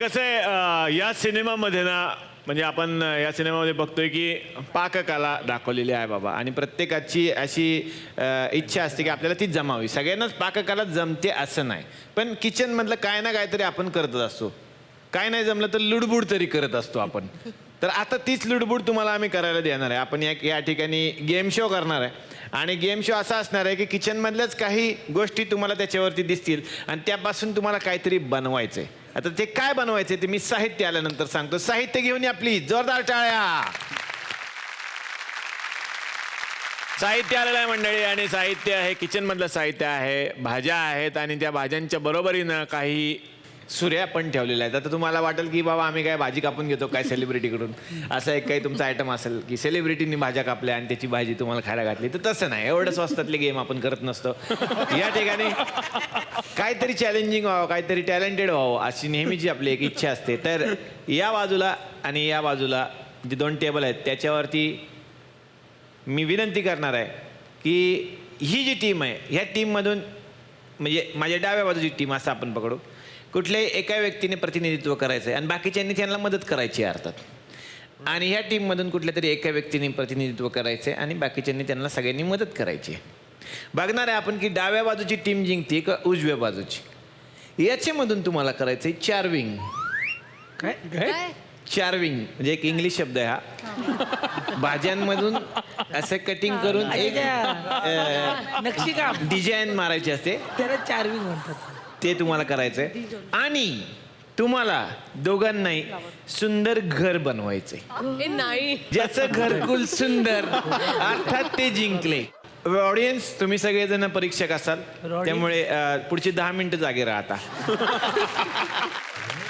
कसं आहे या सिनेमामध्ये ना म्हणजे आपण या सिनेमामध्ये बघतोय की पाककला दाखवलेली आहे बाबा आणि प्रत्येकाची अशी इच्छा असते की आपल्याला ती जमावी. सगळ्यांनाच पाककला जमते असं नाही, पण किचनमधलं काय ना काहीतरी आपण करतच असतो. काय नाही जमलं तर लुडबुड तरी करत असतो आपण. तर आता तीच लुडबुड तुम्हाला आम्ही करायला देणार आहे. आपण या ठिकाणी गेम शो करणार आहे आणि गेम शो असा असणार आहे की किचनमधल्याच काही गोष्टी तुम्हाला त्याच्यावरती दिसतील आणि त्यापासून तुम्हाला काहीतरी बनवायचं आहे. आता ते काय बनवायचे ते मी साहित्य आल्यानंतर सांगतो. साहित्य घेऊन या प्लीज, जोरदार टाळ्या. साहित्य आलेलं आहे मंडळी आणि साहित्य हे किचन मधलं साहित्य आहे. भाज्या आहेत आणि त्या भाज्यांच्या बरोबरीनं काही सुऱ्या पण ठेवलेल्या आहेत. आता तुम्हाला वाटेल की बाबा आम्ही काय भाजी कापून घेतो काय सेलिब्रिटीकडून, असं एक काही तुमचा आयटम असेल की सेलिब्रिटींनी भाज्या कापल्या आणि त्याची भाजी तुम्हाला खायला घातली, तर तसं नाही. एवढं स्वस्तातले गेम आपण करत नसतो. या ठिकाणी काहीतरी चॅलेंजिंग व्हावं, काहीतरी टॅलेंटेड व्हावं अशी नेहमीची आपली एक इच्छा असते. तर या बाजूला आणि या बाजूला जे दोन टेबल आहेत त्याच्यावरती मी विनंती करणार आहे की ही जी टीम आहे ह्या टीममधून म्हणजे माझ्या डाव्या बाजूची टीम असं आपण पकडू, कुठल्याही एका व्यक्तीने प्रतिनिधित्व करायचं आहे आणि बाकीच्यांनी त्यांना मदत करायची आहे अर्थात. आणि ह्या टीममधून कुठल्या तरी एका व्यक्तीने प्रतिनिधित्व करायचं आहे आणि बाकीच्यांनी त्यांना सगळ्यांनी मदत करायची आहे. बघणार आहे आपण की डाव्या बाजूची टीम जिंकते का उजव्या बाजूची. याच्यामधून तुम्हाला करायचं आहे चार्विंग. काय काय चार्विंग म्हणजे एक इंग्लिश शब्द आहे हा. भाज्यांमधून असं कटिंग करून एक नक्षीकाम डिझाईन मारायची असते, त्याला चार्विंग म्हणतात. ते तुम्हाला करायचंय. आणि तुम्हाला दोघांनाही सुंदर घर बनवायचंय. नाही ज्याचं घरकुल सुंदर अर्थात ते जिंकले. ऑडियन्स तुम्ही सगळेजण परीक्षक असाल त्यामुळे पुढची 10 मिनिटं जागे राहता.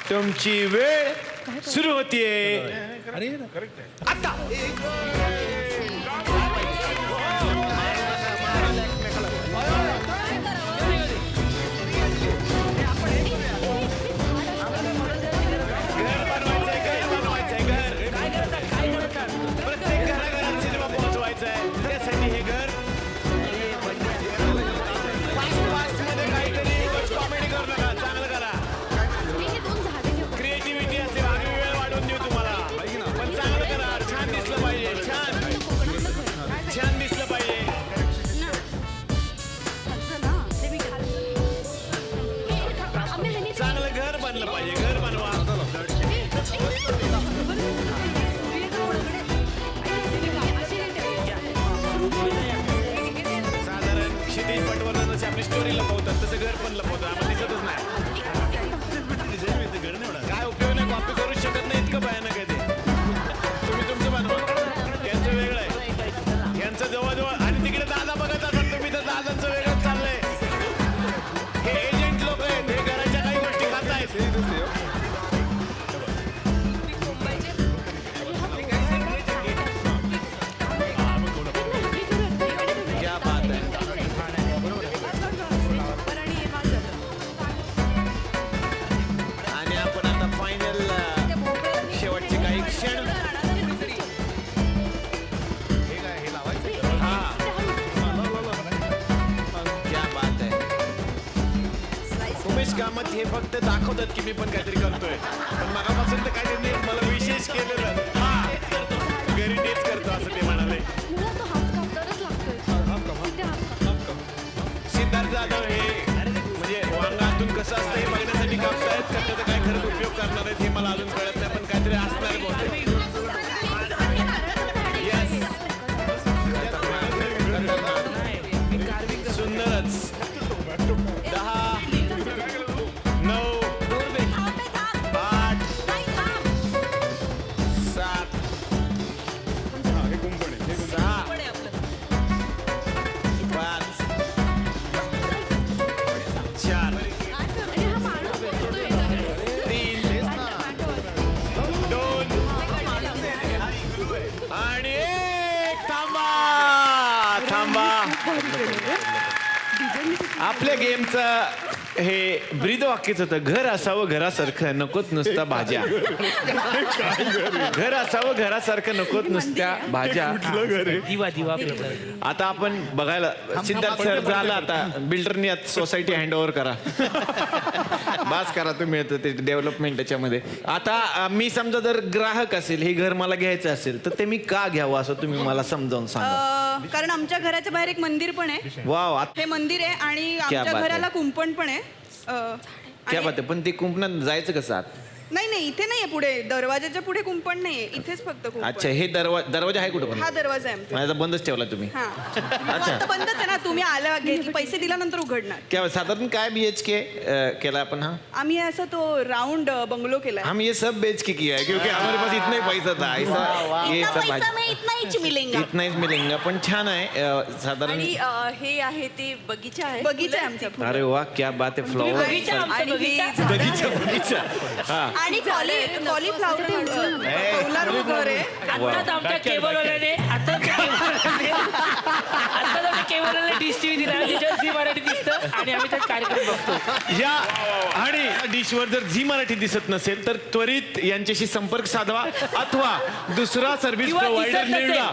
तुमची वेळ सुरू होतीये आता. स्टोरी लपवतात तसं घर पण लपवतात, आम्हाला दिसतच नाही. काय उपयोग नाही, कॉपी करू शकत नाही, इतकं भयानक आहे ते. तुम्ही तुमचं बनवा, यांचं वेगळं आहे, यांचं जवळजवळ. आणि तिकडे दादा बघत असाल तुम्ही तर दादांचं वेगळंच चाललंय. हे एजंट लोक आहेत, हे घराच्या काही गोष्टी खात आहेत. कामात हे फक्त दाखवतात की मी पण काहीतरी करतोय, पण मगापासून तर काहीतरी मला विशेष केलेलं. घरी तेच करतो असं ते म्हणाले. सिद्धार्थ जाधव हे म्हणजे वांगातून कसं असतं हे बघण्यासाठी कापतायत का त्याचा काय खरंच उपयोग करणार आहेत हे मला अजून कळत नाही, पण काहीतरी असणार आहे. सुंदरच. 10 9 8 7 6 5 4 3 2 आणि 1. थांबा. आपल्या गेमचं हे ब्रीद वाक्यच होतं, घर असावं घरासारखं नकोत नुसता भाज्या. घर असावं घरासारखं नकोत नुसत्या भाज्या. आता आपण बघायला सिद्धार्थ सर झाला आता बिल्डरनी सोसायटी हँडओव्हर करा. बास करा तुम्ही ते डेव्हलपमेंट त्याच्यामध्ये. आता मी समजा जर ग्राहक असेल, हे घर मला घ्यायचं असेल तर ते मी का घ्यावं असं तुम्ही मला समजावून सांगा. कारण आमच्या घराच्या बाहेर एक मंदिर पण आहे. वाव, हे मंदिर आहे आणि आमच्या बात घराला कुंपण पण आहे. क्या बात आहे. पण ते कुंपणात जायचं कसं आत? नाही इथे नाहीये, पुढे दरवाजाच्या पुढे कुंपण नाहीये, इथेच फक्त कुंपण. अच्छा, हे दरवाजा आहे कुठं पण? हा दरवाजा आहे आमचा. माझा बंदच ठेवला तुम्ही. हा आता बंदच आहे ना, तुम्ही आला पैसे दिल्यानंतर उघडणार. क्या साधारण काय BHK केला अपन? हाँ आम्ही असं तो राउंड बंगलो केला. हम ये सब बेच के किया है क्योंकि हमारे पास इतना ही पैसा था. ऐसा ये सब इतना ही मिलेगा. इतना ही मिलेगा. पण छान आहे साधारण. आणि हे आहे ते बगीचा आहे. बगीचा आहे आमचा. अरे वा, क्या बात आहे. फ्लॉवर बगीचा. हा आणि कॉलीफ्लॉवर कौलारू घर आहे. आताच आमच्या केबलवाल्याने केबलवाल्याने डिश टीव्ही दिला, त्याच्यावर झी मराठी दिसतं आणि आम्ही त्यात कार्यक्रम बघतो. या आणि डिशवर जर झी मराठी दिसत नसेल तर त्वरित यांच्याशी संपर्क साधवा अथवा दुसरा सर्व्हिस किंवा प्रोव्हायडर दिसत नसेल. निवडा.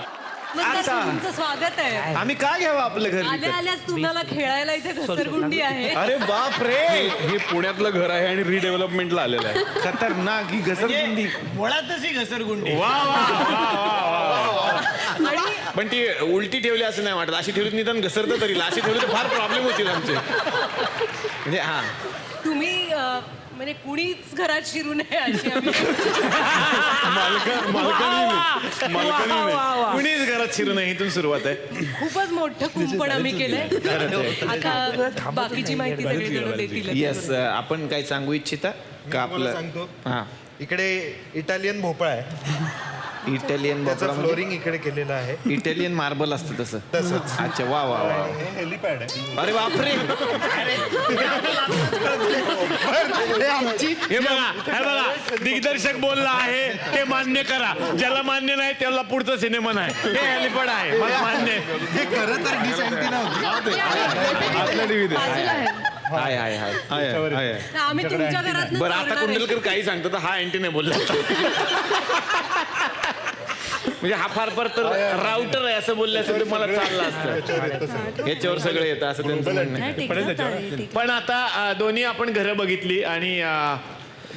आता तुमचं स्वागत आहे. आम्ही का घ्यावं आपलं घर आल्या विकत? आल्याच तुम्हाला खेळायला इथे घसरगुंडी आहे. अरे बाप रे, हे पुण्यातलं घर आहे आणि रिडेव्हलपमेंटला आलेलं आहे. खतरनाक ही घसरगुंडी. मुळातच ही घसरगुंडी. वा वा वा वा. पण ती उलटी ठेवली असं नाही वाटत. अशी ठेवली निदान घसरतं तरी. अशी ठेवली तर फार प्रॉब्लेम होतील आमचे. म्हणजे हा तुम्ही म्हणजे कुणीच घरात शिरू नये अशी आम्ही कुणीच घरात शिरू नाही. इथून सुरुवात आहे. खूपच मोठं कुंपण आम्ही केलंय. आता बाकीची माहिती सगळी जण देतील. येस, आपण काय सांगू इच्छिता का आपलं? सांगतो. हा, इकडे इटालियन भोपळा आहे. इटालियन त्याचं भोपळा फ्लोरिंग इकडे केलेलं आहे. इटालियन मार्बल असतं तसं. तसंच. अच्छा, वा वा वा. हे हेलिपॅड आहे. अरे बापरे. हे आमची हे बघा दिग्दर्शक बोलला आहे ते मान्य करा. ज्याला मान्य नाही त्याला पुढचा सिनेमा नाही. हे हेलिपॅड आहे, मला मान्य आहे. हे खरं तर डिश अँटिना होती. हाय हाय हाय. आम्ही तुमच्या घरात बरं, आता कुंडलकर काही सांगतो तर हा अँटीने बोलला. म्हणजे हा फार तर राउटर आहे असं बोलल्याचं मला चाललं असतं. याच्यावर सगळं येतं असं त्यांचं म्हणणं आहे. पण आता दोन्ही आपण घरं बघितली आणि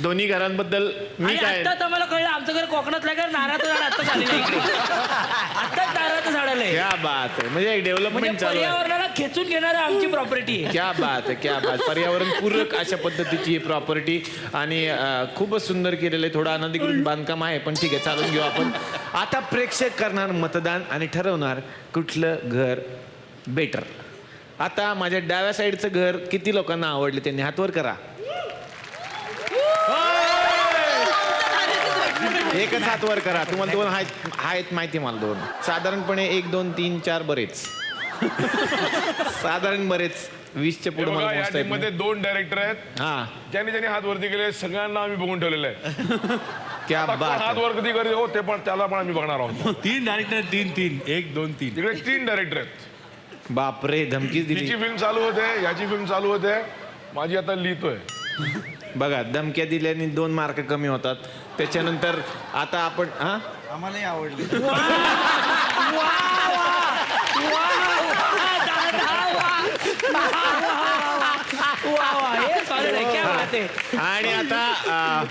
दोन्ही घरांबद्दल मी काय आता आम्हाला कळलं आमचं घर कोकणातलं घर नारळाचं झाड आता झालेलं आहे इकडे. आताच नारळाचं झाड आलंय. क्या बात आहे. म्हणजे डेव्हलपमेंट म्हणजे चालू आहे. पर्यावरणाला खेचून घेणारी आमची प्रॉपर्टी आहे. क्या बात आहे, क्या बात. पर्यावरण पूरक अशा पद्धतीची ही प्रॉपर्टी आणि खूपच सुंदर केलेलं आहे. थोडं अनधिकृत बांधकाम आहे पण ठीक आहे, चालून घेऊ आपण. आता प्रेक्षक करणार मतदान आणि ठरवणार कुठलं घर बेटर. आता माझ्या डाव्या साईडचं घर किती लोकांना आवडले त्यांनी हात वर करा. एकच हात वर करा. तुम्हाला दोन आहेत माहिती मला. दोन साधारणपणे 1 2 3 4 बरेच साधारण बरेच 20च्या पुढे मला पोहोचता येत मध्ये नाही. 2 डायरेक्टर आहेत. हा, ज्यांनी हात वरती केले सगळ्यांना आम्ही बघून ठेवलेलं आहे. क्या आता कोण बात हात आहे. वर कधी करते हो ते पण त्याला पण आम्ही बघणार आहोत. 3 डायरेक्टर 3 1 2 3. तिकडे 3 डायरेक्टर आहेत. बापरे, धमकीच दिली. तिची फिल्म चालू होते, याची फिल्म चालू होते, माझी आता लिहितोय. बघा, धमक्या दिल्याने 2 मार्क कमी होतात. त्याच्यानंतर आता आपण हा आम्हालाही आवडली. आणि आता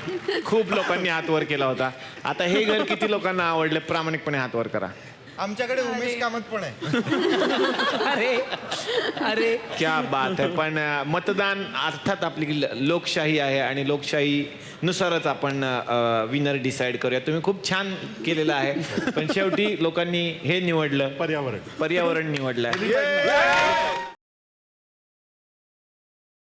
खूप लोकांनी हात वर केला होता. आता हे घर किती लोकांना आवडलं प्रामाणिकपणे हात वर करा. आमच्याकडे उमेश कामत पण आहे. अरे क्या बात आहे. पण मतदान अर्थात आपली लोकशाही आहे आणि लोकशाहीनुसारच आपण विनर डिसाईड करूया. तुम्ही खूप छान केलेलं आहे पण शेवटी लोकांनी हे निवडलं, पर्यावरण निवडलं.